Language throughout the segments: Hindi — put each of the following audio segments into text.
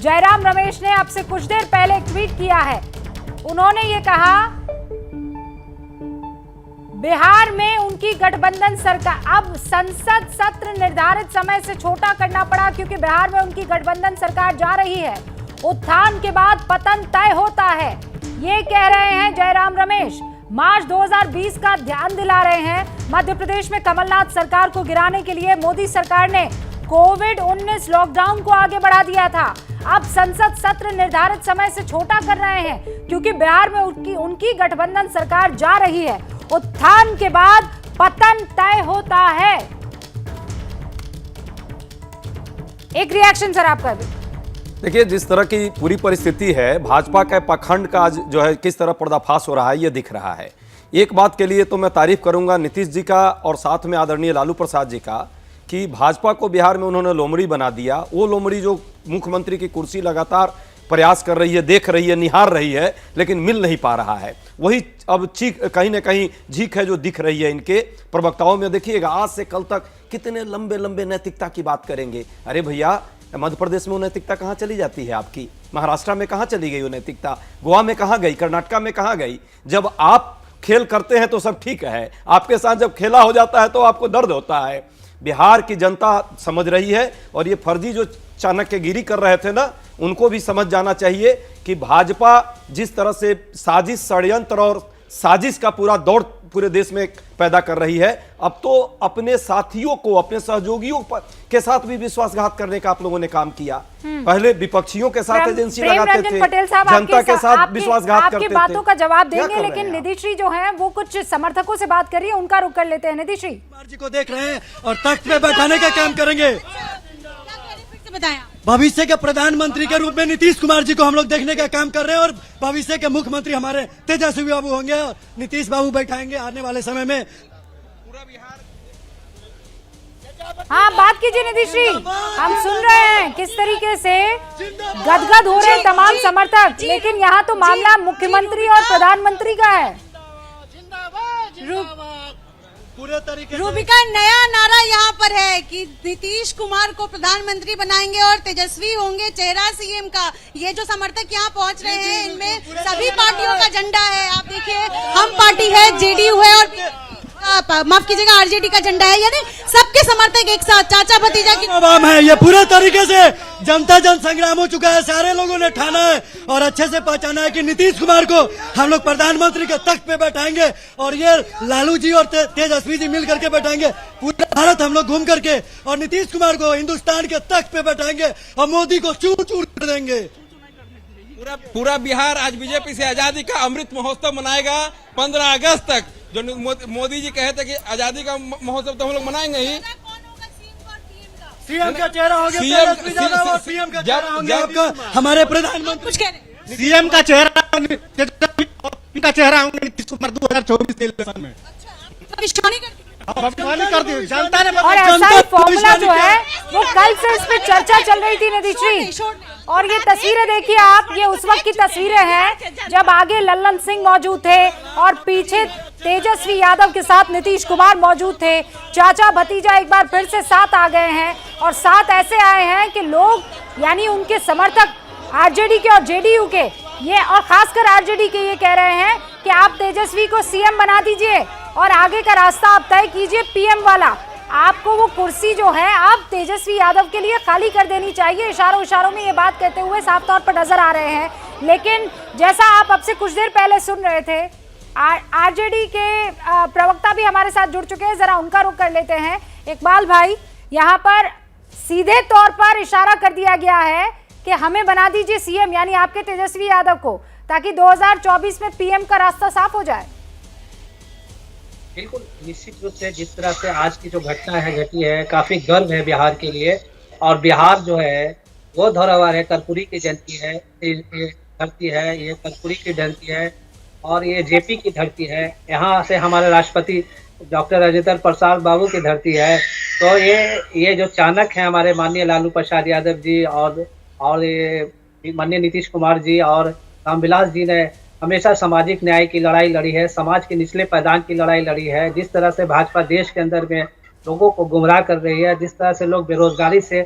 जयराम रमेश ने अब से कुछ देर पहले एक ट्वीट किया है। उन्होंने ये कहा बिहार में उनकी गठबंधन सरकार, अब संसद सत्र निर्धारित समय से छोटा करना पड़ा क्योंकि बिहार में उनकी गठबंधन सरकार जा रही है। उत्थान के बाद पतन तय होता है, ये कह रहे हैं जयराम रमेश। मार्च 2020 का ध्यान दिला रहे हैं। मध्य प्रदेश में कमलनाथ सरकार को गिराने के लिए मोदी सरकार ने कोविड-19 लॉकडाउन को आगे बढ़ा दिया था। अब संसद सत्र निर्धारित समय से छोटा कर रहे हैं क्योंकि बिहार में उनकी गठबंधन सरकार जा रही है। उत्थान के बाद पतन तय होता है। एक रिएक्शन सर आपका भी। देखिए, जिस तरह की पूरी परिस्थिति है, भाजपा के पाखंड का आज जो है किस तरह पर्दाफाश हो रहा है, ये दिख रहा है। एक बात के लिए तो मैं तारीफ करूंगा नीतीश जी का और साथ में आदरणीय लालू प्रसाद जी का कि भाजपा को बिहार में उन्होंने लोमड़ी बना दिया। वो लोमड़ी जो मुख्यमंत्री की कुर्सी लगातार प्रयास कर रही है, देख रही है, निहार रही है, लेकिन मिल नहीं पा रहा है। वही अब चीख कहीं ना कहीं झीक है जो दिख रही है इनके प्रवक्ताओं में। देखिएगा, आज से कल तक कितने लंबे लंबे नैतिकता की बात करेंगे। अरे भैया, मध्य प्रदेश में वो नैतिकता कहाँ चली जाती है आपकी? महाराष्ट्र में कहाँ चली गई वो नैतिकता? गोवा में कहाँ गई? कर्नाटका में कहाँ गई? जब आप खेल करते हैं तो सब ठीक है, आपके साथ जब खेला हो जाता है तो आपको दर्द होता है। बिहार की जनता समझ रही है और ये फर्जी जो चाणक्यगिरी कर रहे थे ना, उनको भी समझ जाना चाहिए कि भाजपा जिस तरह से साजिश, षड्यंत्र और साजिश का पूरा दौर पूरे देश में पैदा कर रही है, अब तो अपने साथियों को, अपने सहयोगियों के साथ भी विश्वासघात करने का आप लोगों ने काम किया। पहले विपक्षियों के साथ एजेंसी लगाते थे, जनता के साथ विश्वासघात करते थे। आपकी बातों का जवाब देंगे, लेकिन निधि श्री जो है वो कुछ समर्थकों से बात कर रही है, उनका रुख कर लेते हैं। निधि श्री कुमार जी को देख रहे हैं और तख्त पे बैठाने का काम करेंगे। भविष्य के प्रधानमंत्री के रूप में नीतीश कुमार जी को हम लोग देखने का काम कर रहे हैं और भविष्य के मुख्यमंत्री हमारे तेजस्वी बाबू होंगे और नीतीश बाबू बैठाएंगे आने वाले समय में पूरा बिहार। हाँ, बात कीजिए निधि श्री, हम सुन रहे हैं किस तरीके से गदगद हो रहे हैं तमाम समर्थक, लेकिन यहाँ तो मामला मुख्यमंत्री और प्रधानमंत्री का है। पूरे तरीके रूबिका, नया नारा यहाँ पर है कि नीतीश कुमार को प्रधानमंत्री बनाएंगे और तेजस्वी होंगे चेहरा सीएम का। ये जो समर्थक यहाँ पहुँच रहे हैं, इनमें सभी पार्टियों का झंडा है। आप देखिए, हम पार्टी है, जेडीयू है और माफ कीजिएगा आरजेडी का झंडा है, यानी सबके समर्थक एक साथ, चाचा भतीजा की आवाम है। ये पूरे तरीके से जनता जन संग्राम हो चुका है। सारे लोगों ने ठाना है और अच्छे से पहचाना है कि नीतीश कुमार को हम लोग प्रधानमंत्री के तख्त पे बैठाएंगे और ये लालू जी और तेजस्वी जी मिल करके बैठाएंगे। पूरा भारत हम लोग घूम करके और नीतीश कुमार को हिंदुस्तान के तख्त पे बैठाएंगे और मोदी को चूर चूर कर देंगे। पूरा बिहार आज बीजेपी से आजादी का अमृत महोत्सव मनाएगा 15 अगस्त तक। जो मोदी जी कहे थे कि आजादी का महोत्सव तो हम लोग मनाएंगे ही। सीएम का चेहरा होगा पीएम का चेहरा होंगे हमारे प्रधानमंत्री। सीएम का चेहरा का चेहरा होंगे नीतीश कुमार 2024 के इलेक्शन में। जनता ने और ऐसा ही फॉर्मूला जो है वो कल से इस पे चर्चा चल रही थी निधि श्री। और ये तस्वीरें देखिए आप, ये उस वक्त की तस्वीरें हैं जब आगे लल्लन सिंह मौजूद थे और पीछे तेजस्वी यादव के साथ नीतीश कुमार मौजूद थे। चाचा भतीजा एक बार फिर से साथ आ गए हैं और साथ ऐसे आए हैं कि लोग यानी उनके समर्थक आरजेडी के और जेडीयू के, ये और खासकर आरजेडी के, ये कह रहे हैं कि आप तेजस्वी को सीएम बना दीजिए और आगे का रास्ता आप तय कीजिए पीएम वाला। आपको वो कुर्सी जो है आप तेजस्वी यादव के लिए खाली कर देनी चाहिए। इशारों में ये बात कहते हुए साफ तौर पर नजर आ रहे हैं। लेकिन जैसा आप अब से कुछ देर पहले सुन रहे थे, आरजेडी के प्रवक्ता भी हमारे साथ जुड़ चुके हैं, जरा उनका रुख कर लेते हैं। इकबाल भाई, यहाँ पर सीधे तौर पर इशारा कर दिया गया है कि हमें बना दीजिए सीएम, यानी आपके तेजस्वी यादव को, ताकि 2024 में पीएम का रास्ता साफ हो जाए। बिल्कुल, निश्चित रूप से जिस तरह से आज की जो घटना है घटी है, काफी गर्व है बिहार के लिए। और बिहार जो है वो धरोहर है, कर्पूरी की धरती है, धरती है, ये कर्पूरी की धरती है और ये जेपी की धरती है। यहाँ से हमारे राष्ट्रपति डॉक्टर राजेंद्र प्रसाद बाबू की धरती है। तो ये जो चाणक्य है हमारे माननीय लालू प्रसाद यादव जी और ये माननीय नीतीश कुमार जी और रामविलास जी ने हमेशा सामाजिक न्याय की लड़ाई लड़ी है, समाज के निचले पायदान की लड़ाई लड़ी है। जिस तरह से भाजपा देश के अंदर में लोगों को गुमराह कर रही है, जिस तरह से लोग बेरोजगारी से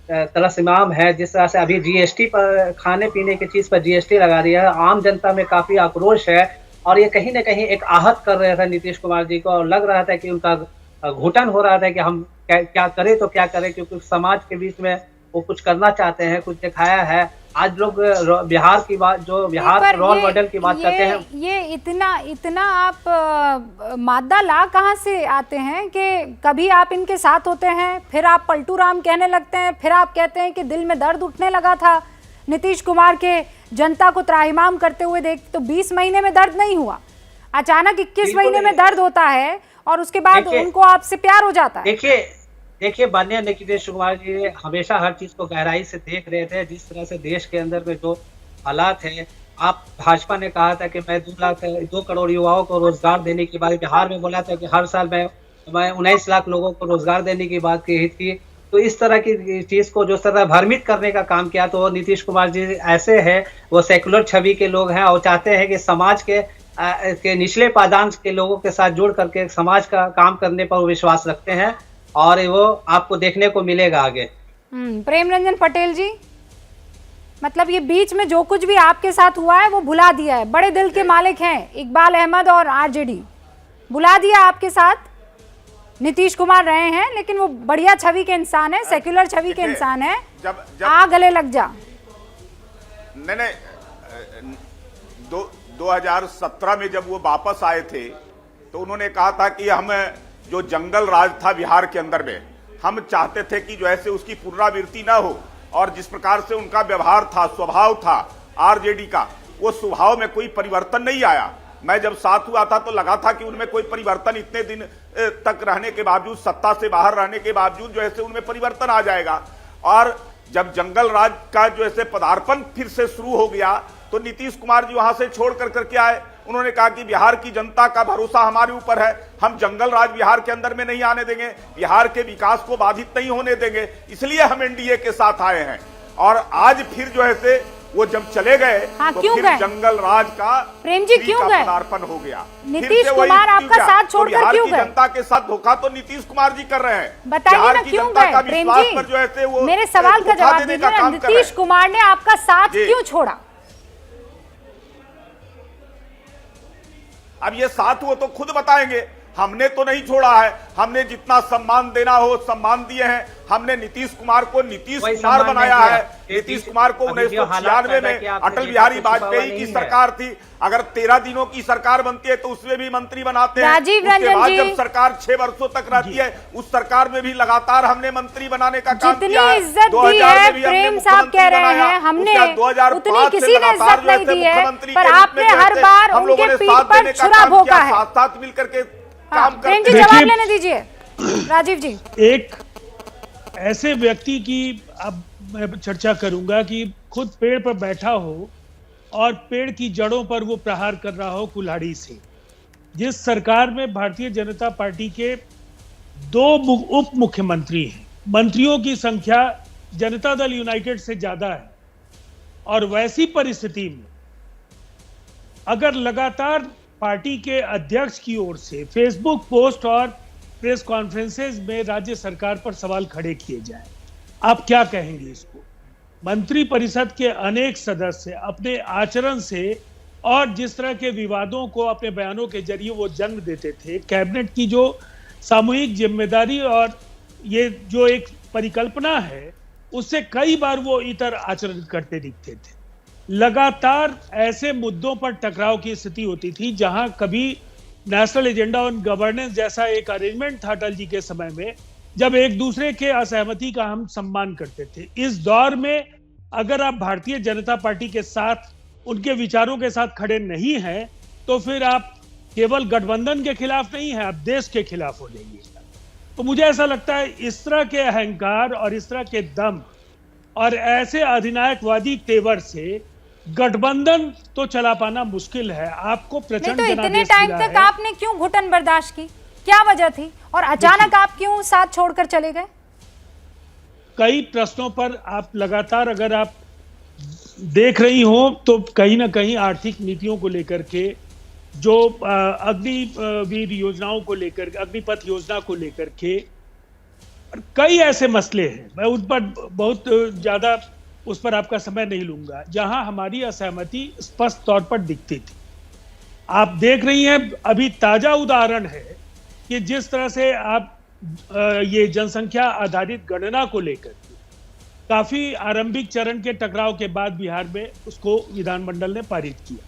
तलस्माम है। जिस तरह से अभी जीएसटी पर, खाने पीने की चीज पर जीएसटी लगा दिया है, आम जनता में काफी आक्रोश है और ये कहीं ना कहीं एक आहत कर रहे थे नीतीश कुमार जी को, और लग रहा था कि उनका घुटन हो रहा था कि हम क्या करें तो क्या करें, क्योंकि समाज के बीच में वो कुछ करना चाहते हैं, कुछ दिखाया है। आज लोग बिहार की बात, जो बिहार रोल मॉडल की बात करते हैं, ये इतना आप मादा ला कहाँ से आते हैं कि कभी आप इनके साथ होते हैं, फिर आप पलटू राम कहने लगते हैं, फिर आप कहते हैं कि दिल में दर्द उठने लगा था नीतीश कुमार के जनता को त्राहिमाम करते हुए देख। तो 20 महीने में दर्द नहीं हुआ, अचानक 21 महीने में दर्द होता है और उसके बाद उनको आपसे प्यार हो जाता है। देखिए माननीय नीतीश कुमार जी हमेशा हर चीज को गहराई से देख रहे थे। जिस तरह से देश के अंदर में जो हालात है, आप भाजपा ने कहा था कि मैं 2 करोड़ युवाओं को रोजगार देने की बात, बिहार में बोला था कि हर साल मैं 19 लाख लोगों को रोजगार देने की बात की थी। तो इस तरह की चीज को जो तरह भ्रमित करने का काम किया, तो नीतीश कुमार जी ऐसे है, वो सेकुलर छवि के लोग हैं और चाहते हैं कि समाज के निचले पायदान के लोगों के साथ जुड़ करके समाज का काम करने पर वो विश्वास रखते हैं और वो आपको देखने को मिलेगा आगे। प्रेम रंजन पटेल जी, मतलब ये बीच में जो कुछ भी आपके साथ हुआ है वो भुला दिया है। बड़े दिल के मालिक हैं इकबाल अहमद और आरजेडी, भुला दिया आपके साथ नीतीश कुमार रहे हैं, लेकिन वो बढ़िया छवि के इंसान है, सेक्युलर छवि के इंसान है। आ गले लग जा। नहीं 2017 में जब वो वापस आए थे तो उन्होंने कहा था कि हम जो जंगल राज था बिहार के अंदर में, हम चाहते थे कि जो ऐसे उसकी पुनरावृत्ति ना हो, और जिस प्रकार से उनका व्यवहार था, स्वभाव था आरजेडी का, वो स्वभाव में कोई परिवर्तन नहीं आया। मैं जब साथ हुआ था तो लगा था कि उनमें कोई परिवर्तन, इतने दिन तक रहने के बावजूद, सत्ता से बाहर रहने के बावजूद जो ऐसे उनमें परिवर्तन आ जाएगा। और जब जंगल राज का जो ऐसे पदार्पण फिर से शुरू हो गया तो नीतीश कुमार जी वहां से छोड़ करके आए। उन्होंने कहा कि बिहार की जनता का भरोसा हमारे ऊपर है, हम जंगल राज बिहार के अंदर में नहीं आने देंगे, बिहार के विकास को बाधित नहीं होने देंगे, इसलिए हम एनडीए के साथ आए हैं। और आज फिर जो है से वो जब चले गए तो फिर जंगल राज का प्रेम जी क्यों गए, पदार्पण हो गया। नीतीश कुमार आपका साथ छोड़कर क्यों गए? जनता के साथ धोखा तो नीतीश कुमार जी कर रहे हैं, बताइए ना क्यों गए प्रेम जी? जो है वो मेरे सवाल का जवाब दीजिए, नीतीश कुमार ने आपका साथ क्यों छोड़ा? अब ये साथ वो तो खुद बताएंगे, हमने तो नहीं छोड़ा है। हमने जितना सम्मान देना हो सम्मान दिए हैं। हमने नीतीश कुमार को नीतीश कुमार बनाया है। नीतीश कुमार को 1996 में अटल बिहारी वाजपेयी की सरकार थी, अगर 13 दिनों की सरकार बनती है तो उसमें भी मंत्री बनाते हैं। उसके बाद जब सरकार 6 वर्षों तक रहती है, उस सरकार में भी लगातार हमने मंत्री बनाने का काम किया है। 2000 में भी प्रेम साहब कह रहे हैं हमने उतनी किसी ने इज्जत नहीं दी है, पर आपने हर बार उनके पीठ पर छुरा भोंका है। साथ मिलकर के प्रेम जी जवाब लेने दीजिए। राजीव जी, एक ऐसे व्यक्ति की अब मैं चर्चा करूंगा कि खुद पेड़ पर बैठा हो और पेड़ की जड़ों पर वो प्रहार कर रहा हो कुल्हाड़ी से। जिस सरकार में भारतीय जनता पार्टी के 2 उप मुख्यमंत्री हैं, मंत्रियों की संख्या जनता दल यूनाइटेड से ज्यादा है, और वैसी परिस्थिति में अगर लगातार पार्टी के अध्यक्ष की ओर से फेसबुक पोस्ट और प्रेस कॉन्फ्रेंसेज में राज्य सरकार पर सवाल खड़े किए जाए, आप क्या कहेंगे इसको? मंत्री परिषद के अनेक सदस्य अपने आचरण से और जिस तरह के विवादों को अपने बयानों के जरिए वो जन्म देते थे, कैबिनेट की जो सामूहिक जिम्मेदारी और ये जो एक परिकल्पना है, उससे कई बार वो इतर आचरण करते दिखते थे। लगातार ऐसे मुद्दों पर टकराव की स्थिति होती थी, जहां कभी नेशनल एजेंडा ऑन गवर्नेंस जैसा एक अरेंजमेंट था अटल जी के समय में, जब एक दूसरे के असहमति का हम सम्मान करते थे। इस दौर में अगर आप भारतीय जनता पार्टी के साथ, उनके विचारों के साथ खड़े नहीं हैं, तो फिर आप केवल गठबंधन के खिलाफ नहीं है, आप देश के खिलाफ हो जाइएगा। तो मुझे ऐसा लगता है इस तरह के अहंकार और इस तरह के दम और ऐसे अधिनायकवादी तेवर से गठबंधन तो चला पाना मुश्किल है। आपको प्रचंड तो इतने टाइम तक आपने क्यों घुटन बर्दाश्त की, क्या वजह थी, और अचानक आप क्यों साथ छोड़कर चले गए? कई प्रश्नों पर आप लगातार अगर आप देख रही हो तो कहीं ना कहीं आर्थिक नीतियों को लेकर के, जो अग्निवीर योजनाओं को लेकर, अग्निपथ योजना को लेकर के कई ऐसे मसले हैं, मैं उन पर बहुत ज्यादा उस पर आपका समय नहीं लूंगा, जहां हमारी असहमति स्पष्ट तौर पर दिखती थी। आप देख रही हैं, अभी ताजा उदाहरण है कि जिस तरह से आप ये जनसंख्या आधारित गणना को लेकर काफी आरंभिक चरण के टकराव के बाद बिहार में उसको विधानमंडल ने पारित किया,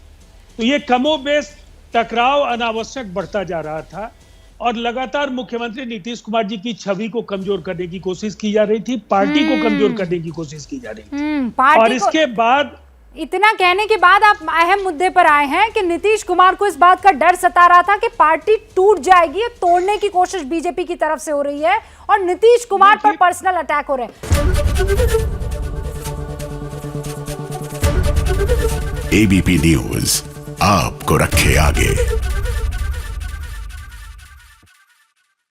तो ये कमोबेश टकराव अनावश्यक बढ़ता जा रहा था और लगातार मुख्यमंत्री नीतीश कुमार जी की छवि को कमजोर करने की कोशिश की जा रही थी, पार्टी को कमजोर करने की कोशिश की जा रही थी। और इसके बाद इतना कहने के बाद आप अहम मुद्दे पर आए हैं कि नीतीश कुमार को इस बात का डर सता रहा था कि पार्टी टूट जाएगी, तोड़ने की कोशिश बीजेपी की तरफ से हो रही है और नीतीश कुमार पर पर्सनल अटैक हो रहे हैं। एबीपी न्यूज आपको रखे आगे।